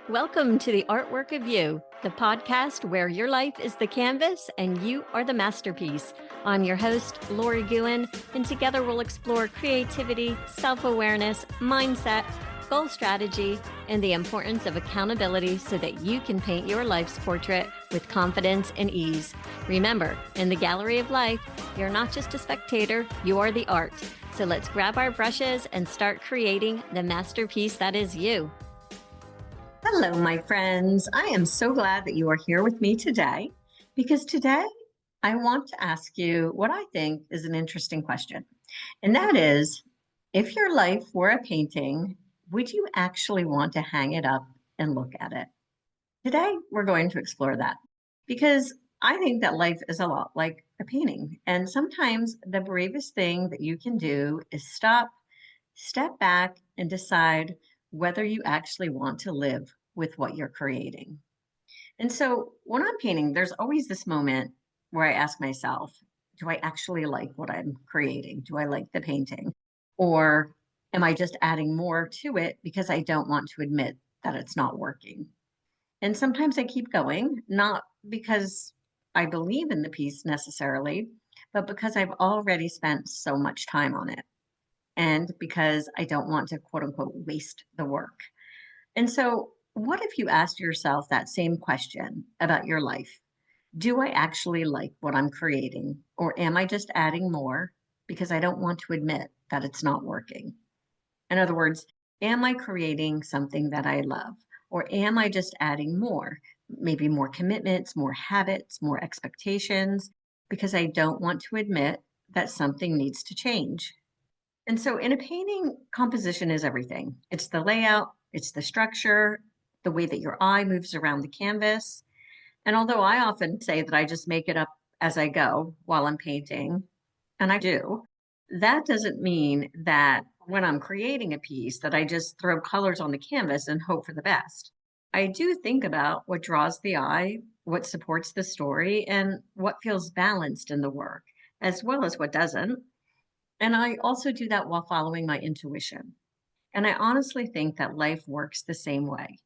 Welcome to the Artwork of You, the podcast where your life is the canvas and you are the masterpiece. I'm your host, Lori Gouhin, and together we'll explore creativity, self-awareness, mindset, goal strategy, and the importance of accountability so that you can paint your life's portrait with confidence and ease. Remember, in the gallery of life, you're not just a spectator, you are the art. So let's grab our brushes and start creating the masterpiece that is you. Hello, my friends. I am so glad that you are here with me today because today I want to ask you what I think is an interesting question. And that is, if your life were a painting, would you actually want to hang it up and look at it? Today, we're going to explore that because I think that life is a lot like a painting. And sometimes the bravest thing that you can do is stop, step back, and decide whether you actually want to live with what you're creating. And so when I'm painting, there's always this moment where I ask myself, do I actually like what I'm creating? Do I like the painting? Or am I just adding more to it because I don't want to admit that it's not working? And sometimes I keep going, not because I believe in the piece necessarily, but because I've already spent so much time on it and because I don't want to quote unquote waste the work. And so, what if you asked yourself that same question about your life? Do I actually like what I'm creating, or am I just adding more because I don't want to admit that it's not working? In other words, am I creating something that I love, or am I just adding more? Maybe more commitments, more habits, more expectations, because I don't want to admit that something needs to change. And so in a painting, composition is everything. It's the layout, it's the structure, the way that your eye moves around the canvas. And although I often say that I just make it up as I go while I'm painting, and I do, that doesn't mean that when I'm creating a piece that I just throw colors on the canvas and hope for the best. I do think about what draws the eye, what supports the story, and what feels balanced in the work, as well as what doesn't. And I also do that while following my intuition. And I honestly think that life works the same way.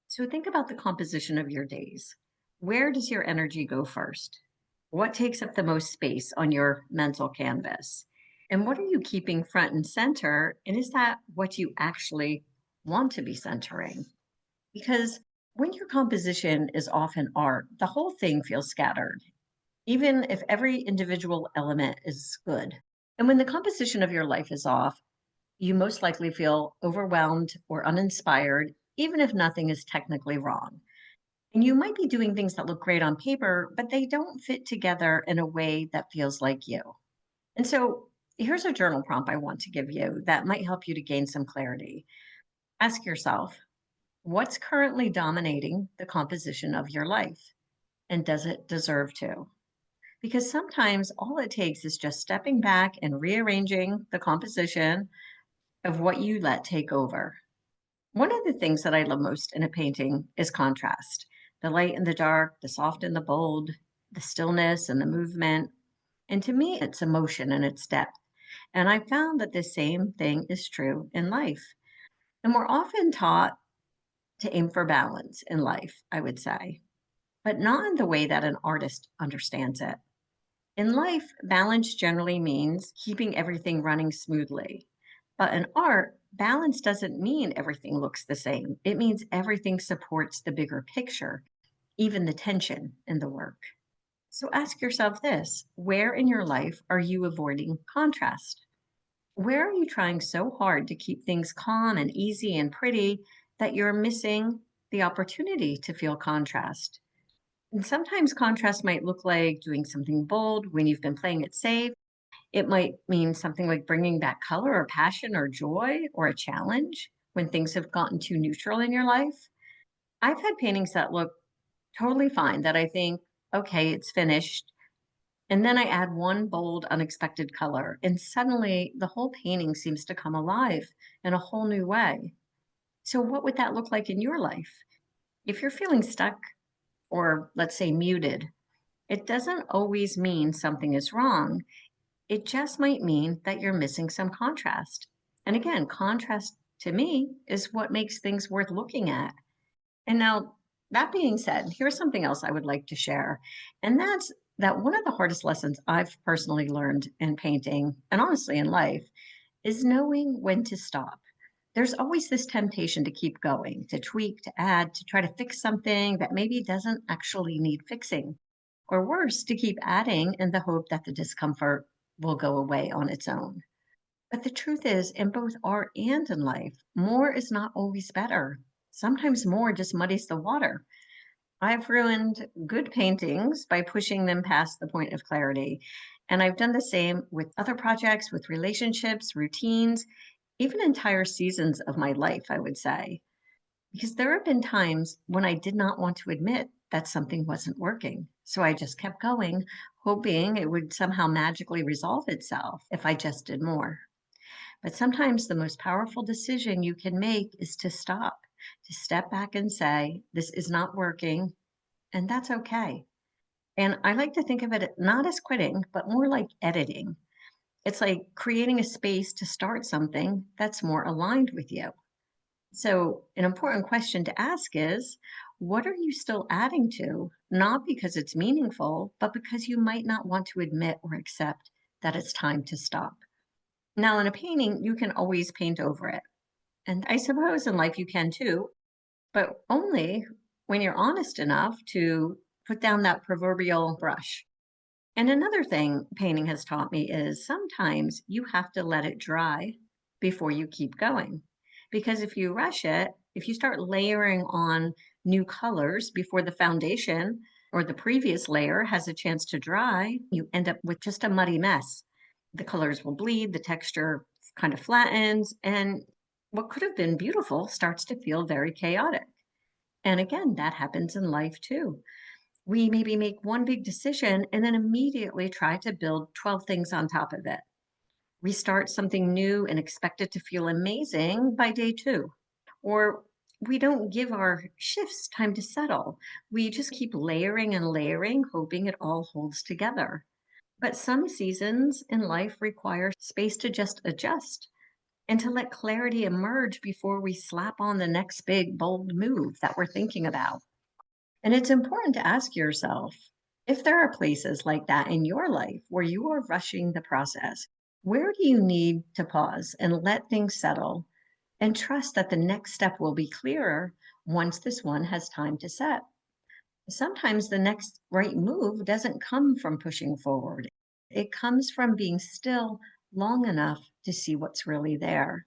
So think about the composition of your days. Where does your energy go first? What takes up the most space on your mental canvas? And what are you keeping front and center? And is that what you actually want to be centering? Because when your composition is often art, the whole thing feels scattered, even if every individual element is good. And when the composition of your life is off, you most likely feel overwhelmed or uninspired, even if nothing is technically wrong. And you might be doing things that look great on paper, but they don't fit together in a way that feels like you. And so here's a journal prompt I want to give you that might help you to gain some clarity. Ask yourself, what's currently dominating the composition of your life? And does it deserve to? Because sometimes all it takes is just stepping back and rearranging the composition of what you let take over. One of the things that I love most in a painting is contrast. The light and the dark, the soft and the bold, the stillness and the movement. And to me, it's emotion and its depth. And I found that the same thing is true in life. And we're often taught to aim for balance in life, I would say, but not in the way that an artist understands it. In life, balance generally means keeping everything running smoothly. But in art, balance doesn't mean everything looks the same. It means everything supports the bigger picture, even the tension in the work. So ask yourself this, where in your life are you avoiding contrast? Where are you trying so hard to keep things calm and easy and pretty that you're missing the opportunity to feel contrast? And sometimes contrast might look like doing something bold when you've been playing it safe. It might mean something like bringing back color or passion or joy or a challenge when things have gotten too neutral in your life. I've had paintings that look totally fine that I think, okay, it's finished. And then I add one bold, unexpected color, and suddenly the whole painting seems to come alive in a whole new way. So, what would that look like in your life? If you're feeling stuck or, let's say, muted, it doesn't always mean something is wrong. It just might mean that you're missing some contrast. And again, contrast to me is what makes things worth looking at. And now, that being said, here's something else I would like to share. And that's that one of the hardest lessons I've personally learned in painting and honestly in life is knowing when to stop. There's always this temptation to keep going, to tweak, to add, to try to fix something that maybe doesn't actually need fixing. Or worse, to keep adding in the hope that the discomfort will go away on its own. But the truth is, in both art and in life, more is not always better. Sometimes more just muddies the water. I've ruined good paintings by pushing them past the point of clarity. And I've done the same with other projects, with relationships, routines, even entire seasons of my life, I would say. Because there have been times when I did not want to admit that something wasn't working. So I just kept going, hoping it would somehow magically resolve itself if I just did more. But sometimes the most powerful decision you can make is to stop, to step back and say, this is not working, and that's okay. And I like to think of it not as quitting, but more like editing. It's like creating a space to start something that's more aligned with you. So, an important question to ask is, what are you still adding to? Not because it's meaningful, but because you might not want to admit or accept that it's time to stop. Now, in a painting, you can always paint over it. And I suppose in life you can too, but only when you're honest enough to put down that proverbial brush. And another thing painting has taught me is sometimes you have to let it dry before you keep going. Because if you rush it, if you start layering on new colors before the foundation or the previous layer has a chance to dry, you end up with just a muddy mess. The colors will bleed, the texture kind of flattens, and what could have been beautiful starts to feel very chaotic. And again, that happens in life too. We maybe make one big decision and then immediately try to build 12 things on top of it. We start something new and expect it to feel amazing by day two. Or we don't give our shifts time to settle. We just keep layering and layering, hoping it all holds together. But some seasons in life require space to just adjust and to let clarity emerge before we slap on the next big, bold move that we're thinking about. And it's important to ask yourself if there are places like that in your life where you are rushing the process, where do you need to pause and let things settle and trust that the next step will be clearer once this one has time to set? Sometimes the next right move doesn't come from pushing forward, it comes from being still long enough to see what's really there.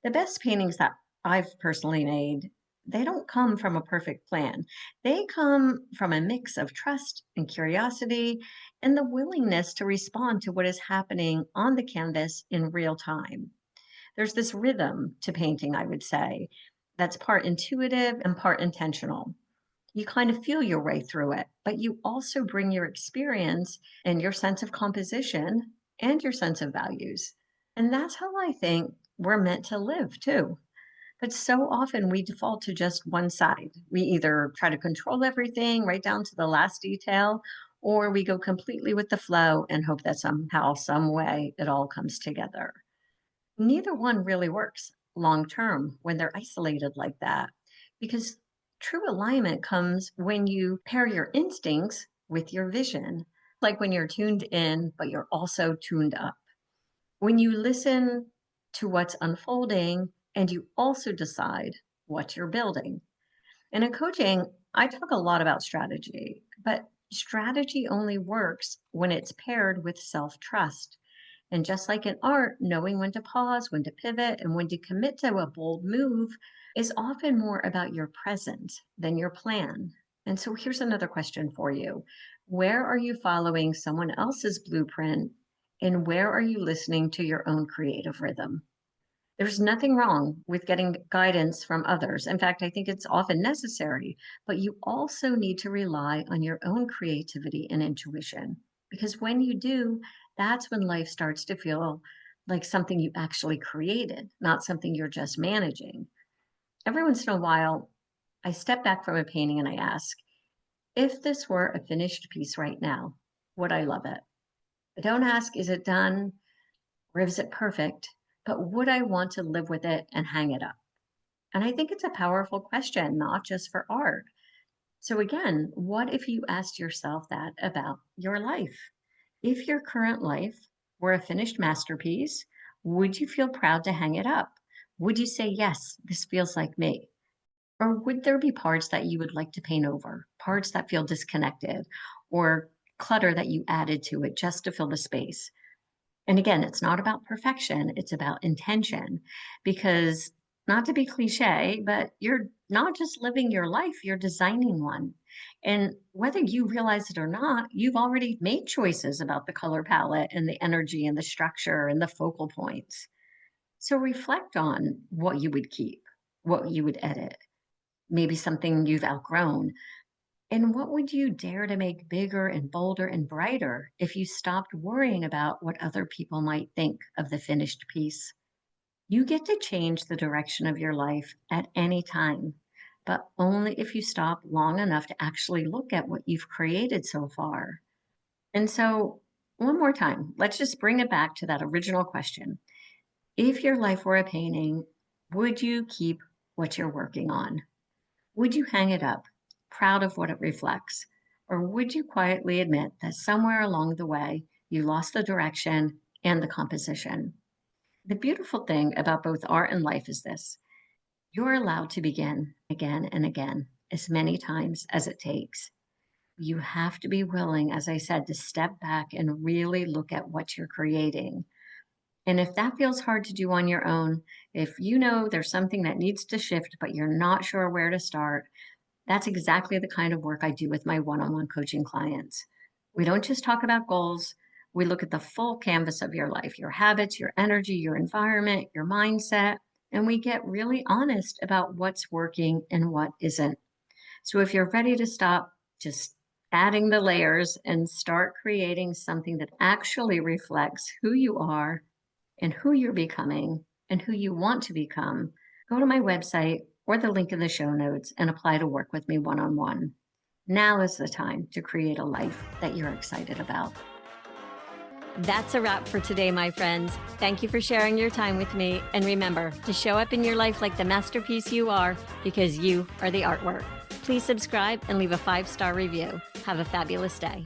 The best paintings that I've personally made, they don't come from a perfect plan. They come from a mix of trust and curiosity and the willingness to respond to what is happening on the canvas in real time. There's this rhythm to painting, I would say, that's part intuitive and part intentional. You kind of feel your way through it, but you also bring your experience and your sense of composition and your sense of values. And that's how I think we're meant to live too. But so often we default to just one side. We either try to control everything right down to the last detail, or we go completely with the flow and hope that somehow, some way, it all comes together. Neither one really works long term when they're isolated like that, because true alignment comes when you pair your instincts with your vision, like when you're tuned in, but you're also tuned up. When you listen to what's unfolding and you also decide what you're building. And in coaching, I talk a lot about strategy, but strategy only works when it's paired with self trust. And just like in art, knowing when to pause, when to pivot, and when to commit to a bold move is often more about your present than your plan. And so here's another question for you. Where are you following someone else's blueprint? And where are you listening to your own creative rhythm? There's nothing wrong with getting guidance from others. In fact, I think it's often necessary, but you also need to rely on your own creativity and intuition. Because when you do, that's when life starts to feel like something you actually created, not something you're just managing. Every once in a while, I step back from a painting and I ask, if this were a finished piece right now, would I love it? I don't ask, is it done or is it perfect? But would I want to live with it and hang it up? And I think it's a powerful question, not just for art. So, again, what if you asked yourself that about your life? If your current life were a finished masterpiece, would you feel proud to hang it up? Would you say, yes, this feels like me? Or would there be parts that you would like to paint over, parts that feel disconnected, or clutter that you added to it just to fill the space? And again, it's not about perfection, it's about intention. Because, not to be cliche, but you're not just living your life, you're designing one. And whether you realize it or not, you've already made choices about the color palette and the energy and the structure and the focal points. So reflect on what you would keep, what you would edit, maybe something you've outgrown. And what would you dare to make bigger and bolder and brighter if you stopped worrying about what other people might think of the finished piece? You get to change the direction of your life at any time, but only if you stop long enough to actually look at what you've created so far. And so, one more time, let's just bring it back to that original question. If your life were a painting, would you keep what you're working on? Would you hang it up, proud of what it reflects? Or would you quietly admit that somewhere along the way you lost the direction and the composition? The beautiful thing about both art and life is this: you're allowed to begin again and again, as many times as it takes. You have to be willing, as I said, to step back and really look at what you're creating. And if that feels hard to do on your own, if you know there's something that needs to shift, but you're not sure where to start, that's exactly the kind of work I do with my one on one coaching clients. We don't just talk about goals, we look at the full canvas of your life, your habits, your energy, your environment, your mindset, and we get really honest about what's working and what isn't. So if you're ready to stop just adding the layers and start creating something that actually reflects who you are and who you're becoming and who you want to become, go to my website or the link in the show notes and apply to work with me one on one. Now is the time to create a life that you're excited about. That's a wrap for today, my friends. Thank you for sharing your time with me. And remember to show up in your life like the masterpiece you are, because you are the artwork. Please subscribe and leave a 5-star review. Have a fabulous day.